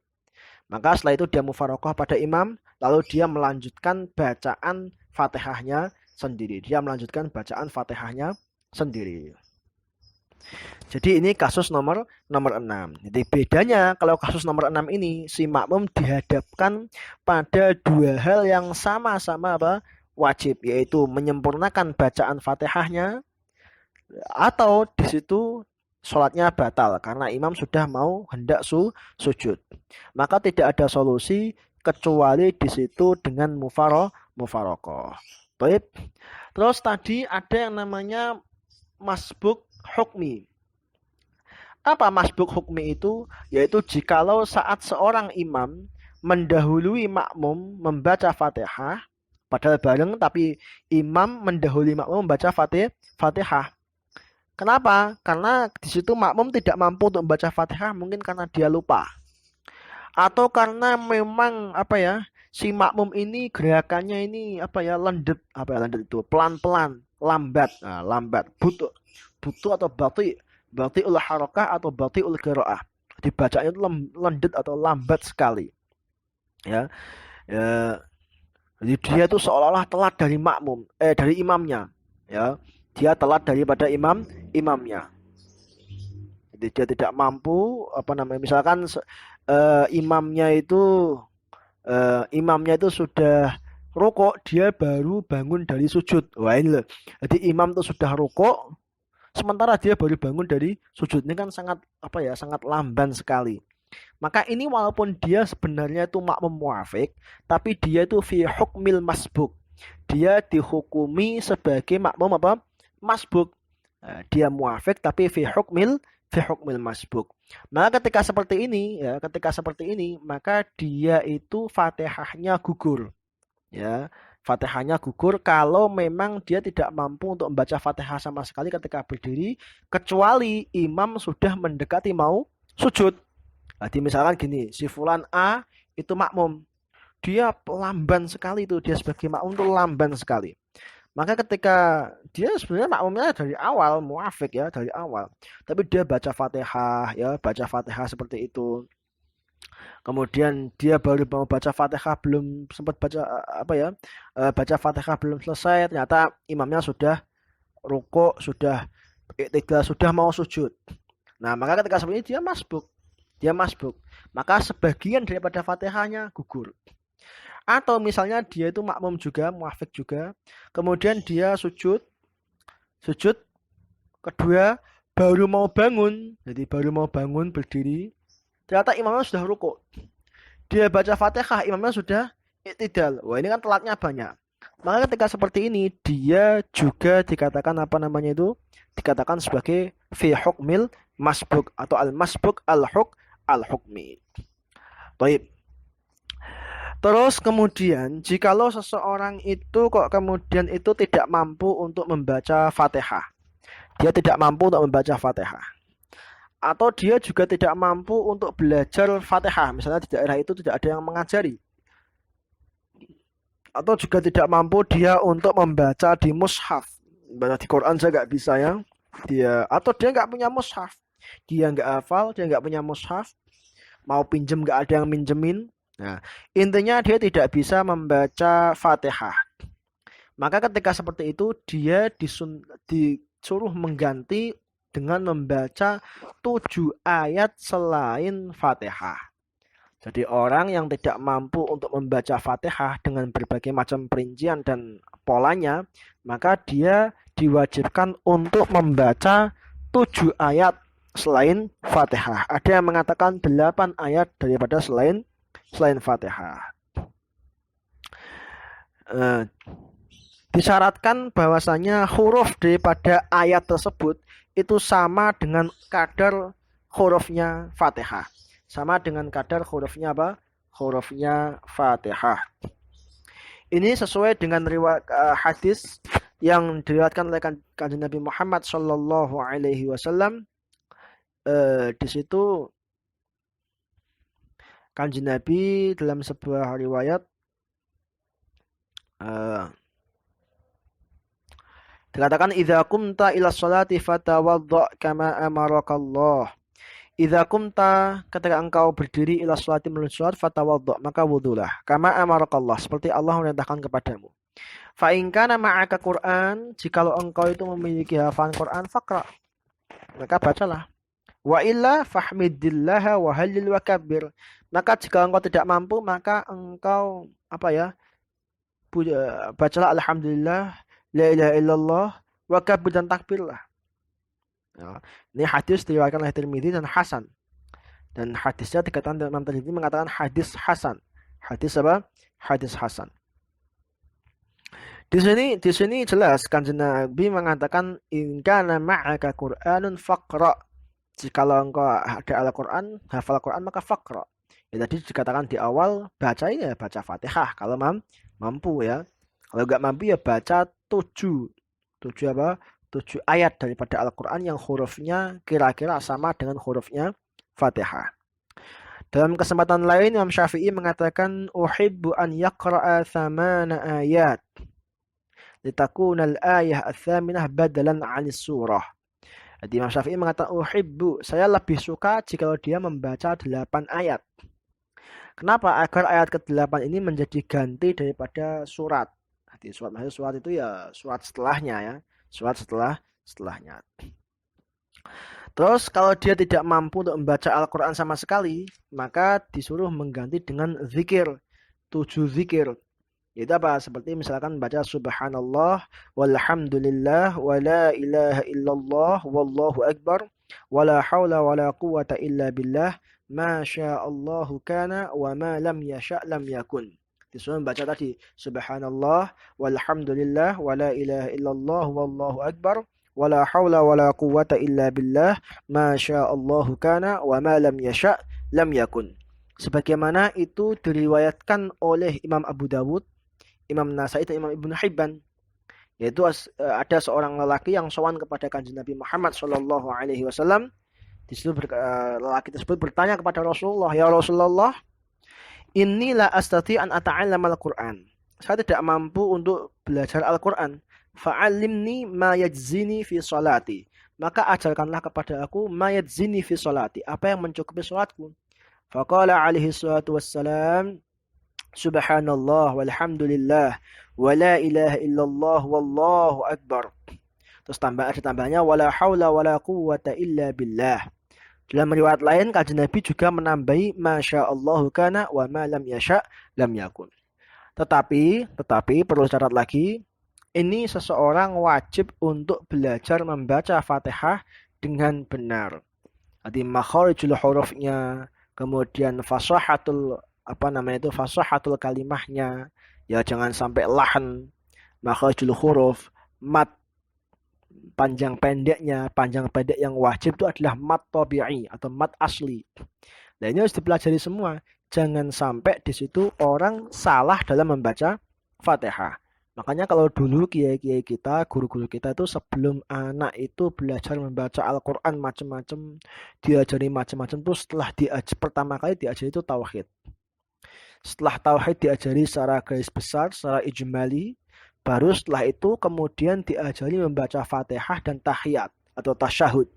Maka setelah itu dia mufarokoh pada imam, lalu dia melanjutkan bacaan Fatihahnya sendiri. Jadi ini kasus nomor 6. Jadi bedanya kalau kasus nomor 6 ini, si makmum dihadapkan pada dua hal yang sama-sama wajib, yaitu menyempurnakan bacaan Fatihahnya, atau di situ sholatnya batal karena imam sudah mau hendak sujud. Maka tidak ada solusi kecuali di situ dengan mufarokoh. Baik. Terus tadi ada yang namanya masbuk hukmi. Apa masbuk hukmi itu? Yaitu jikalau saat seorang imam mendahului makmum membaca Fatihah, padahal bareng tapi imam mendahului makmum membaca Fatihah. Kenapa? Karena di situ makmum tidak mampu untuk membaca Fatihah, mungkin karena dia lupa. Atau karena memang si makmum ini gerakannya ini lendet, itu pelan-pelan, lambat. Nah, lambat, butuh atau bati'ul harakah atau bati'ul qiraah. Dibacanya itu lendet atau lambat sekali. Ya. Jadi dia itu seolah-olah telat dari dari imamnya, ya. Dia telat daripada imamnya. Jadi dia tidak mampu misalkan imamnya itu sudah rukuk, dia baru bangun dari sujud. Wah ini loh. Jadi imam tuh sudah rukuk, sementara dia baru bangun dari sujud. Ini kan sangat apa ya, sangat lamban sekali. Maka ini walaupun dia sebenarnya itu makmum muafik, tapi dia itu fi hukmil masbuk. Dia dihukumi sebagai makmum apa? Masbuk. Dia muafik tapi fi hukmil masbuk. Maka ketika seperti ini, maka dia itu Fatihahnya gugur. Ya, Fatihahnya gugur kalau memang dia tidak mampu untuk membaca Fatihah sama sekali ketika berdiri, kecuali imam sudah mendekati mau sujud. Jadi misalkan gini, si fulan A itu makmum, dia lamban sekali itu, dia sebagai makmum itu lamban sekali. Maka ketika dia sebenarnya makmumnya dari awal, muafik ya, dari awal. Tapi dia baca Fatihah ya, baca Fatihah seperti itu. Kemudian dia baru mau baca Fatihah belum sempat baca apa ya? Baca Fatihah belum selesai, ternyata imamnya sudah rukuk, sudah iktidal, sudah mau sujud. Nah, maka ketika seperti ini dia masbuk. Maka sebagian daripada Fatihahnya gugur. Atau misalnya dia itu makmum juga, muafik juga, kemudian dia sujud kedua baru mau bangun, jadi baru mau bangun berdiri, ternyata imamnya sudah rukuk. Dia baca Fatihah, imamnya sudah iktidal. Wah, ini kan telatnya banyak. Maka ketika seperti ini, dia juga dikatakan apa namanya itu? Dikatakan sebagai fi hukmil masbuk atau al-masbuk al-hukmi. Baik. Terus kemudian, jikalau seseorang itu kok kemudian itu tidak mampu untuk membaca Fatihah. Dia tidak mampu untuk membaca Fatihah. Atau dia juga tidak mampu untuk belajar Fatihah. Misalnya di daerah itu tidak ada yang mengajari. Atau juga tidak mampu dia untuk membaca di mushaf. Baca di Quran saja nggak bisa ya. Atau dia nggak punya mushaf. Dia nggak hafal, dia nggak punya mushaf. Mau pinjem nggak ada yang minjemin. Nah, intinya dia tidak bisa membaca Fatihah. Maka ketika seperti itu dia disuruh mengganti dengan membaca 7 ayat selain Fatihah. Jadi orang yang tidak mampu untuk membaca Fatihah dengan berbagai macam perincian dan polanya, maka dia diwajibkan untuk membaca 7 ayat selain Fatihah. Ada yang mengatakan 8 ayat daripada selain Fatihah. Disyaratkan bahwasanya huruf daripada ayat tersebut itu sama dengan kadar hurufnya Fatihah. Sama dengan kadar hurufnya apa? Hurufnya Fatihah. Ini sesuai dengan hadis yang diriwayatkan oleh Kanjeng Nabi Muhammad sallallahu alaihi wasallam. Di situ Kanjeng Nabi dalam sebuah riwayat dikatakan idza qumta ila sholati fatawadda kama amarakallah. Idza qumta, ketika engkau berdiri ila sholati menuju salat, fatawadda, maka wudulah kama amarakallah, seperti Allah memerintahkan kepadamu. Fa in kana ma'aka Qur'an, jikalau engkau itu memiliki hafalan Quran, faqra, maka bacalah. Wa illa fahmidillaha wa hallil wa kabbir. Maka jika engkau tidak mampu, maka engkau bacalah alhamdulillah, la ilaha illallah, wa kabbir, dan takbirlah. Ya, ini hadis diriwayatkan oleh Tirmidzi dan hasan. Dan hadisnya dikatakan Imam Tirmidzi mengatakan hadis hasan. Hadis apa? Hadis hasan. Di sini jelas Kanjeng Nabi mengatakan in kana ma'aka Qur'anun faqra. Jikalau engkau ada Al-Quran, hafal Al-Quran, maka faqra. Ya tadi dikatakan di awal, baca Fatihah kalau mampu ya. Kalau nggak mampu ya baca 7 ayat daripada Al-Quran yang hurufnya kira-kira sama dengan hurufnya Fatihah. Dalam kesempatan lain Imam Syafi'i mengatakan uhibbu an yaqra'a 8 ayat litakuna al-ayah ats-tsaminah badalan 'anis surah. Jadi Imam Syafi'i mengatakan uhibbu, saya lebih suka jika dia membaca 8 ayat. Kenapa? Agar ayat ke-8 ini menjadi ganti daripada surat. Jadi surat itu ya surat setelahnya ya. Surat setelahnya. Terus kalau dia tidak mampu untuk membaca Al-Quran sama sekali, maka disuruh mengganti dengan zikir. 7 zikir. Itu apa? Seperti misalkan baca subhanallah walhamdulillah wala ilaha illallah wallahu akbar wala haula wala quwata illa billah ma sya'allahu kana wa ma lam yasha' lam yakun. Disuruh baca tadi subhanallah walhamdulillah wala ilaha illallah wallahu akbar wala haula wala quwata illa billah ma sya'allahu kana wa ma lam yasha' lam yakun. Sebagaimana itu diriwayatkan oleh Imam Abu Dawud, Imam Nasai dan Imam Ibnu Hibban, yaitu ada seorang lelaki yang sowan kepada Kanjeng Nabi Muhammad Shallallahu Alaihi Wasallam. Di situ lelaki tersebut bertanya kepada Rasulullah, ya Rasulullah, inilah astati an ata'allam al-Quran. Saya tidak mampu untuk belajar Al-Quran. Fa'alimni ma yajzini fi salati. Maka ajarkanlah kepada aku ma yajzini fi salati. Apa yang mencukupi salatku. Faqala alaihi salatu wassalam, subhanallah walhamdulillah wala ilaha illallah wallahu akbar. Terus ada tambahnya wala haula wala quwwata illa billah. Dalam riwayat lain Kanjeng Nabi juga menambahi masyaallahu kana wa ma lam yasha lam yakun. Tetapi perlu syarat lagi, ini seseorang wajib untuk belajar membaca Fatihah dengan benar. Jadi makharijul hurufnya, kemudian fasahatul fasahatul kalimahnya, ya jangan sampai lahan, makharijul huruf, mat panjang pendek yang wajib itu adalah mat tabi'i atau mat asli. Nah ini harus dipelajari semua, jangan sampai di situ orang salah dalam membaca Fatihah. Makanya kalau dulu kiai-kiai kita, guru-guru kita itu sebelum anak itu belajar membaca Al-Quran macam-macam, diajari macam-macam, terus setelah pertama kali diajari itu tauhid. Setelah tauhid diajari secara garis besar, secara ijmali, baru setelah itu kemudian diajari membaca Fatihah dan tahiyat atau tasyahud.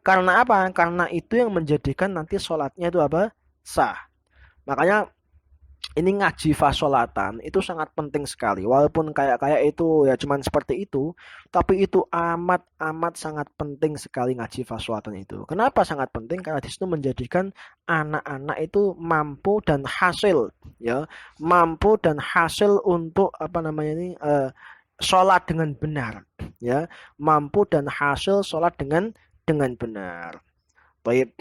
Karena apa? Karena itu yang menjadikan nanti sholatnya itu apa? Sah. Makanya ini ngaji fasolatan itu sangat penting sekali. Walaupun kayak itu ya cuman seperti itu, tapi itu amat sangat penting sekali ngaji fasolatan itu. Kenapa sangat penting? Karena di situ menjadikan anak-anak itu mampu dan hasil untuk sholat dengan benar, ya, mampu dan hasil sholat dengan benar. Baik.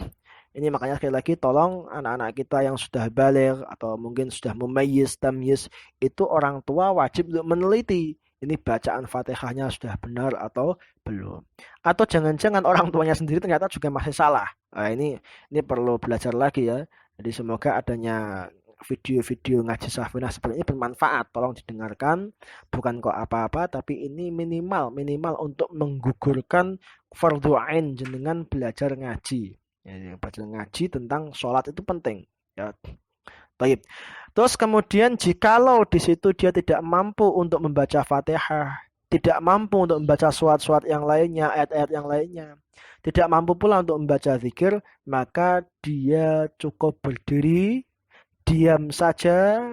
Ini makanya sekali lagi tolong anak-anak kita yang sudah baligh atau mungkin sudah mumayyiz, tamyiz, itu orang tua wajib untuk meneliti ini bacaan Fatihahnya sudah benar atau belum. Atau jangan-jangan orang tuanya sendiri ternyata juga masih salah. Nah, ini perlu belajar lagi ya. Jadi semoga adanya video-video ngaji Safinah seperti ini bermanfaat. Tolong didengarkan, bukan kok apa-apa, tapi ini minimal untuk menggugurkan fardhu ain jenengan belajar ngaji. Ya, belajar ngaji tentang sholat itu penting. Ya. Baik. Terus kemudian jikalau di situ dia tidak mampu untuk membaca Fatihah, tidak mampu untuk membaca surat-surat yang lainnya, ayat-ayat yang lainnya, tidak mampu pula untuk membaca zikir, maka dia cukup berdiri, diam saja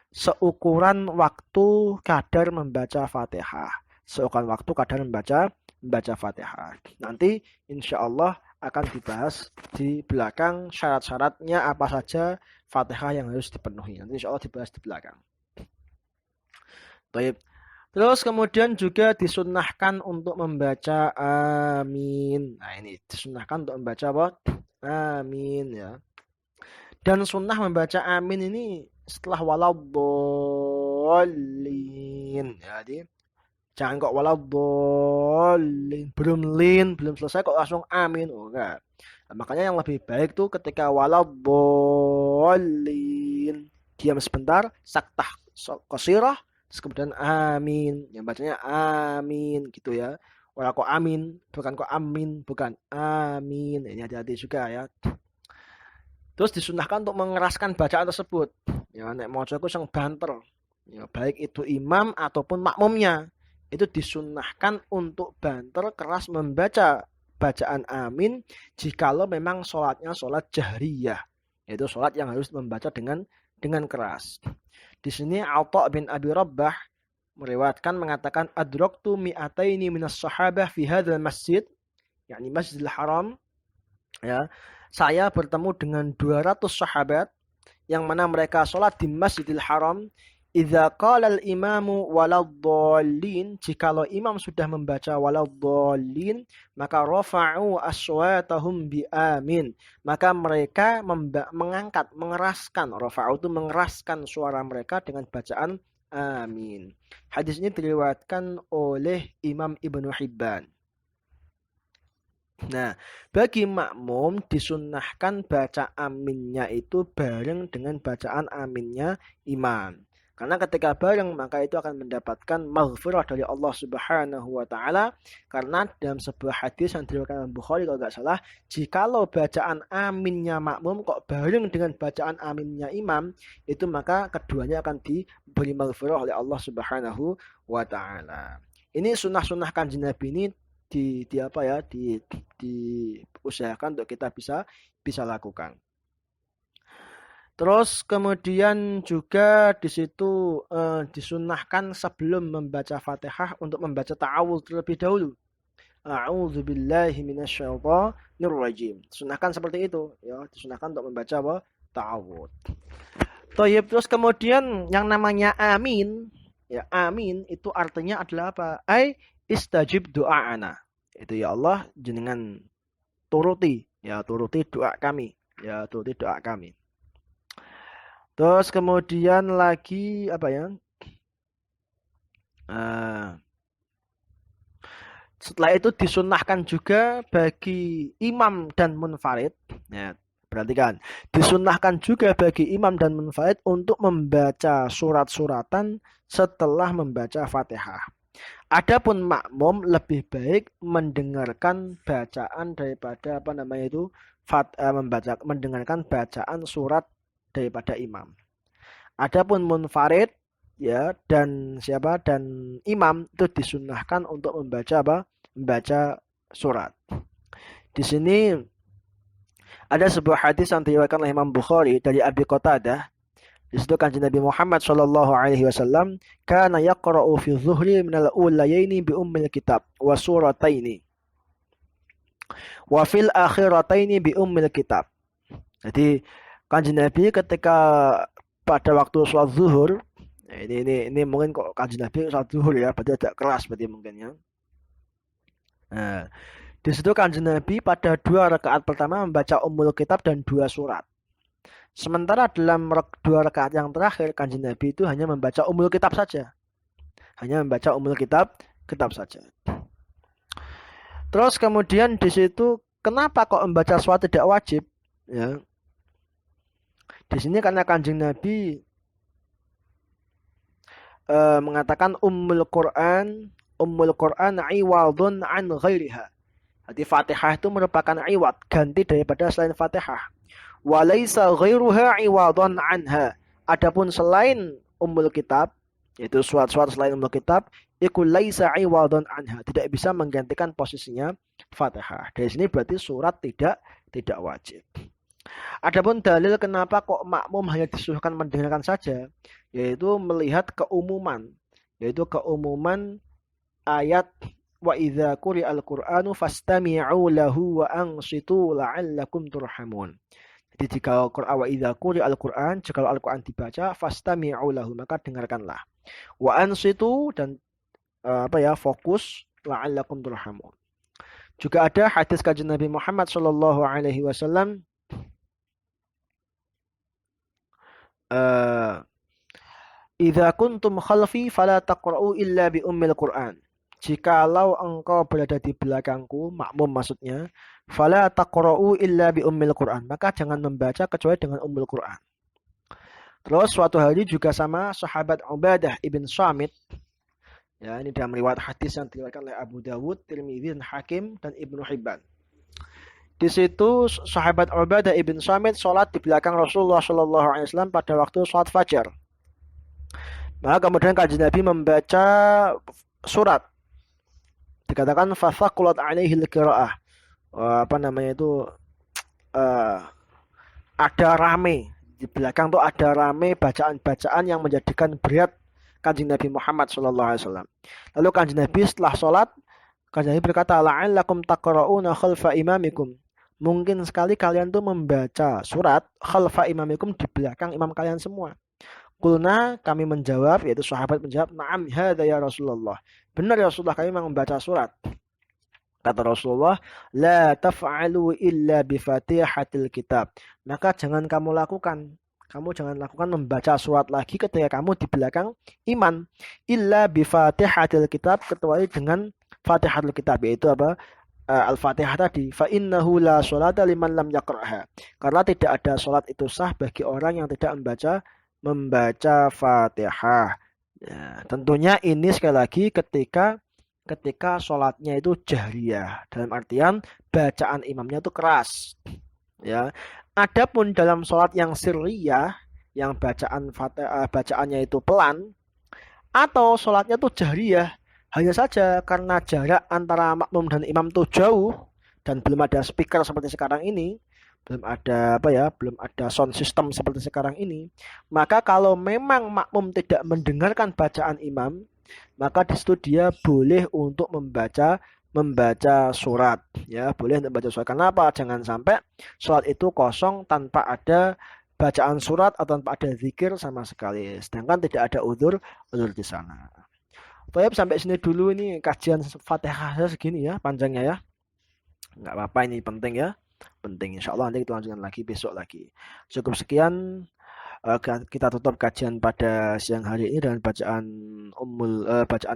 seukuran waktu kadar membaca Fatihah. Seukuran waktu kadar membaca Fatihah. Nanti insya Allah akan dibahas di belakang syarat-syaratnya apa saja Fatihah yang harus dipenuhi. Nanti insya Allah dibahas di belakang. Baik. Terus kemudian juga disunnahkan untuk membaca amin. Nah ini disunnahkan untuk membaca apa? Amin ya. Dan sunnah membaca amin ini setelah waladhdallin. Jadi jangan kok waladhdallin, belum selesai kok langsung amin. Oh enggak. Nah, makanya yang lebih baik tuh ketika waladhdallin diam sebentar, saktah qasirah, terus kemudian amin. Yang bacanya amin gitu ya. Wala kok amin, bukan kok amin, bukan amin. Ini hati-hati juga ya. Terus disunahkan untuk mengeraskan bacaan tersebut. Ya, nek maca iku sing banter. Ya, baik itu imam ataupun makmumnya. Itu disunahkan untuk banter keras membaca bacaan amin jikalau memang sholatnya sholat jahriyah. Yaitu sholat yang harus membaca dengan keras. Di sini Atha bin Abi Rabbah meriwayatkan mengatakan adraktu mi'ataini minas sahabah fi hadzal masjid, yakni Masjidil Haram. Ya. Saya bertemu dengan 200 sahabat yang mana mereka sholat di Masjidil Haram, idza qala al-imamu waladhdallin, jikalau imam sudah membaca waladhdallin, maka rafa'u aswatahum bi amin, maka mereka mengangkat, mengeraskan, rafa'u itu mengeraskan suara mereka dengan bacaan amin. Hadis ini diriwayatkan oleh Imam Ibnu Hibban. Nah, bagi makmum disunnahkan baca aminnya itu bareng dengan bacaan aminnya imam. Karena ketika bareng maka itu akan mendapatkan maghfirah dari Allah Subhanahu wa taala, karena dalam sebuah hadis yang diriwayatkan Bukhari kalau nggak salah, jikalau bacaan aminnya makmum kok bareng dengan bacaan aminnya imam, itu maka keduanya akan diberi maghfirah oleh Allah Subhanahu wa taala. Ini sunnah-sunnah Kanjeng Nabi ini diusahakan untuk kita bisa lakukan. Terus kemudian juga di situ disunnahkan sebelum membaca Fatihah untuk membaca ta'awudz terlebih dahulu. A'udzubillahi minasyaitonir rajim. Sunnahkan seperti itu ya, disunahkan untuk membaca apa? Ta'awudz. Thayyib, terus kemudian yang namanya amin, ya amin itu artinya adalah apa? Istajib doa'ana. Itu ya Allah jenengan turuti doa kami. Ya, turuti doa kami. Terus kemudian lagi apa ya? Setelah itu disunnahkan juga bagi imam dan munfarid. Ya, perhatikan. Disunnahkan juga bagi imam dan munfarid untuk membaca surat-suratan setelah membaca Fatihah. Adapun makmum lebih baik mendengarkan bacaan daripada mendengarkan bacaan surat daripada imam. Adapun munfarid ya dan imam itu disunnahkan untuk membaca surat. Di sini ada sebuah hadis yang diriwayatkan oleh Imam Bukhari dari Abi Qatadah. Di situ Kanjeng Nabi Muhammad sallallahu alaihi wasallam kana yaqra'u fi dhuhri min al-ulayaini bi ummil kitab wa surataini wa fil akhirataini bi ummil kitab. Jadi Kanjeng Nabi ketika pada waktu sholat zuhur, ini mungkin kok Kanjeng Nabi sholat zuhur ya, berarti agak keras berarti mungkin ya. Nah, di situ Kanjeng Nabi pada 2 rakaat pertama membaca Ummul Kitab dan 2 surat. Sementara dalam 2 rakaat yang terakhir Kanjeng Nabi itu hanya membaca Ummul Kitab saja. Saja. Terus kemudian di situ kenapa kok membaca surat tidak wajib? Ya. Di sini karena Kanjeng Nabi mengatakan Ummul Quran iwadun an ghairiha. Jadi Fatihah itu merupakan iwad, ganti daripada selain Fatihah. Walaisa ghairuha iwadun anha. Adapun selain Ummul Kitab, yaitu surat-surat selain Ummul Kitab, iku laisa iwadun anha, tidak bisa menggantikan posisinya Fatihah. Dari sini berarti surat tidak wajib. Adapun dalil kenapa kok makmum hanya disuruhkan mendengarkan saja, yaitu melihat keumuman ayat wa idza quri'al Qur'anu fastami'u lahu wa ansitu la'allakum turhamun. Jadi jika wa idza quri'al Qur'an, jika Al-Qur'an dibaca, fastami'u lahu, maka dengarkanlah. Wa ansitu, dan fokus, la'allakum turhamun. Juga ada hadis Kanjeng Nabi Muhammad sallallahu alaihi wasallam idza kuntum khalfi fala taqra'u illa bi ummil Qur'an. Jikalau engkau berada di belakangku, makmum maksudnya, fala taqra'u illa bi ummil Qur'an, maka jangan membaca kecuali dengan ummul Qur'an. Terus suatu hari juga sama sahabat Ubadah ibn Samit. Ya, ini dalam riwayat hadis yang diriwayatkan oleh Abu Dawud, Tirmidzi, dan Hakim dan Ibnu Hibban. Di situ sahabat Ubadah ibn Samit sholat di belakang Rasulullah sallallahu alaihi wasallam pada waktu sholat fajar. Maka kemudian Kanjeng Nabi membaca surat. Dikatakan fasaqulat alaihi al-qiraah. Ada rame di belakang tuh, ada rame bacaan-bacaan yang menjadikan berat Kanjeng Nabi Muhammad sallallahu alaihi wasallam. Lalu Kanjeng Nabi setelah sholat, Kanjeng Nabi berkata, la'allakum taqra'una khalfa imamikum. Mungkin sekali kalian tuh membaca surat khalfa imamikum di belakang imam kalian semua. Kulna kami menjawab, yaitu sahabat menjawab, "Na'am hadza ya Rasulullah." Benar ya Rasulullah, kami memang membaca surat. Kata Rasulullah, "La taf'alu illa bi Fatihatil kitab." Maka jangan kamu lakukan. Kamu jangan lakukan membaca surat lagi ketika kamu di belakang imam. Illa bi Fatihatil kitab, kecuali dengan Fatihatul kitab, yaitu apa? Al-Fatihah tadi. Fa innahu la sholata liman lam yaqra'ha. Karena tidak ada sholat itu sah bagi orang yang tidak membaca Fatihah. Ya, tentunya ini sekali lagi ketika sholatnya itu jahriyah, dalam artian bacaan imamnya itu keras, ya. Adapun dalam sholat yang sirriyah, yang bacaannya itu pelan, atau sholatnya itu jahriyah, hanya saja karena jarak antara makmum dan imam itu jauh dan belum ada speaker seperti sekarang ini, belum ada sound system seperti sekarang ini, maka kalau memang makmum tidak mendengarkan bacaan imam, maka di situ dia boleh untuk membaca surat, ya, boleh untuk membaca surat. Kenapa? Jangan sampai surat itu kosong tanpa ada bacaan surat atau tanpa ada zikir sama sekali, sedangkan tidak ada udzur di sana. Baik, sampai sini dulu ini kajian Fatihah segini ya panjangnya ya. Nggak apa-apa, ini penting ya. Penting, insya Allah nanti kita lanjutkan lagi besok lagi. Cukup sekian. Kita tutup kajian pada siang hari ini dengan bacaan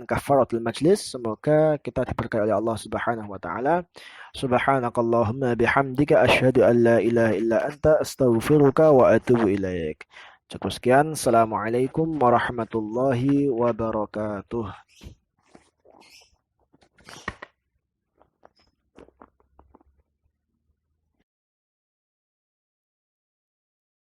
kafaratul majlis. Semoga kita diberkahi oleh Allah Subhanahu wa taala. Subhanakallahumma bihamdika asyhadu an la ilaha illa anta astaghfiruka wa atubu ilaik. Cukup sekian. Assalamualaikum warahmatullahi wabarakatuh.